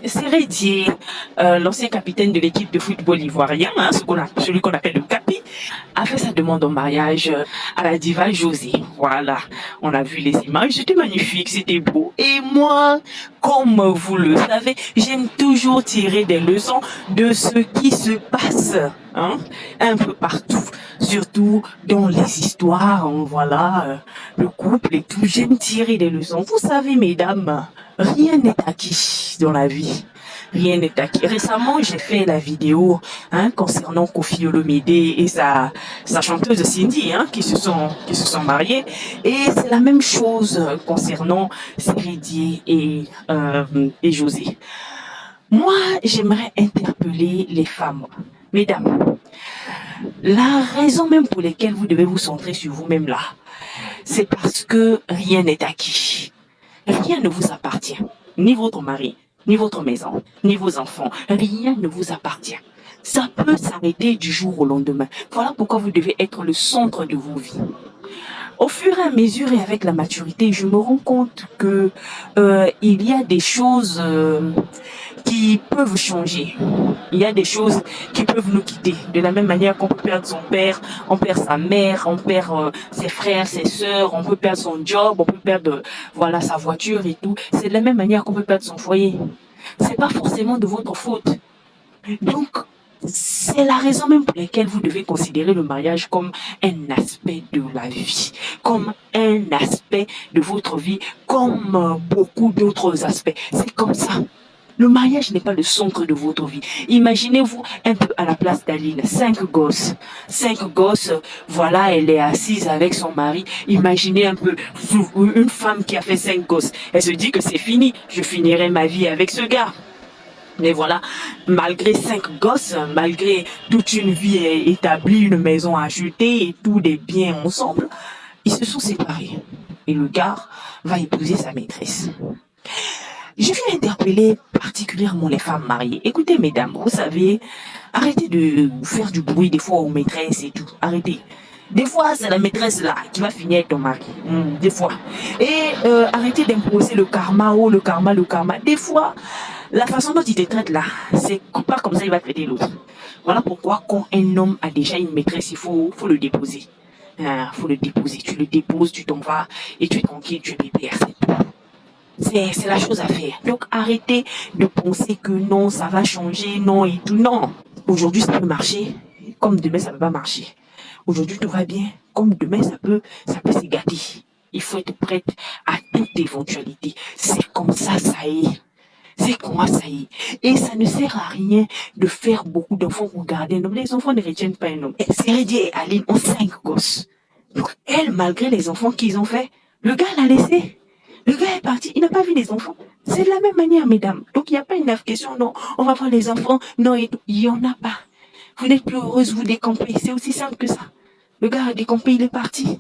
Sérédier, l'ancien capitaine de l'équipe de football ivoirien, hein, celui qu'on appelle le Capi, a fait sa demande en mariage à la diva José. Voilà, on a vu les images, c'était magnifique, c'était beau. Et moi, comme vous le savez, j'aime toujours tirer des leçons de ce qui se passe, hein, un peu partout, surtout dans les histoires, hein, voilà, le couple et tout. J'aime tirer des leçons. Vous savez, mesdames, rien n'est acquis dans la vie. Rien n'est acquis. Récemment, j'ai fait la vidéo concernant Koffi Olomide et sa chanteuse Cindy qui se sont mariés. Et c'est la même chose concernant Sérédier et José. Moi, j'aimerais interpeller les femmes. Mesdames, la raison même pour laquelle vous devez vous centrer sur vous-même là, c'est parce que rien n'est acquis. Rien ne vous appartient. Ni votre mari, ni votre maison, ni vos enfants. Rien ne vous appartient. Ça peut s'arrêter du jour au lendemain. Voilà pourquoi vous devez être le centre de vos vies. Au fur et à mesure et avec la maturité, je me rends compte que il y a des choses qui peuvent changer. Il y a des choses qui peuvent nous quitter. De la même manière qu'on peut perdre son père, on perd sa mère, on perd ses frères, ses sœurs, on peut perdre son job, on peut perdre voilà sa voiture et tout. C'est de la même manière qu'on peut perdre son foyer. C'est pas forcément de votre faute. Donc, c'est la raison même pour laquelle vous devez considérer le mariage comme un aspect de la vie, comme un aspect de votre vie, comme beaucoup d'autres aspects. C'est comme ça. Le mariage n'est pas le centre de votre vie. Imaginez-vous un peu à la place d'Aline. 5 gosses. 5 gosses, voilà, elle est assise avec son mari. Imaginez un peu une femme qui a fait 5 gosses. Elle se dit que c'est fini. Je finirai ma vie avec ce gars. Mais voilà, malgré 5 gosses, malgré toute une vie établie, une maison achetée et tous des biens ensemble, ils se sont séparés. Et le gars va épouser sa maîtresse. Je vais interpeller particulièrement les femmes mariées. Écoutez, mesdames, vous savez, arrêtez de faire du bruit des fois aux maîtresses et tout. Arrêtez. Des fois, c'est la maîtresse là qui va finir avec ton mari. Des fois. Et arrêtez d'imposer le karma, oh le karma, le karma. Des fois, la façon dont il te traite là, c'est pas comme ça il va traiter l'autre. Voilà pourquoi quand un homme a déjà une maîtresse, il faut le déposer. Faut le déposer. Tu le déposes, tu t'en vas et tu es tranquille, tu es pépère. C'est la chose à faire. Donc arrêtez de penser que non, ça va changer, non et tout. Non. Aujourd'hui, ça peut marcher, comme demain, ça ne peut pas marcher. Aujourd'hui, tout va bien, comme demain, ça peut s'égater. Il faut être prête à toute éventualité. C'est comme ça est. C'est comment ça y est. Et ça ne sert à rien de faire beaucoup d'enfants pour garder un homme. Les enfants ne retiennent pas un homme. Sérédier et Aline ont 5 gosses. Donc, elle, malgré les enfants qu'ils ont fait, le gars l'a laissé. Le gars est parti, il n'a pas vu les enfants. C'est de la même manière, mesdames. Donc, il n'y a pas une question, non, on va voir les enfants, non, et tout. Il n'y en a pas. Vous n'êtes plus heureuse, vous décampez. C'est aussi simple que ça. Le gars a décampé, il est parti.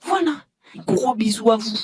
Voilà. Gros bisous à vous.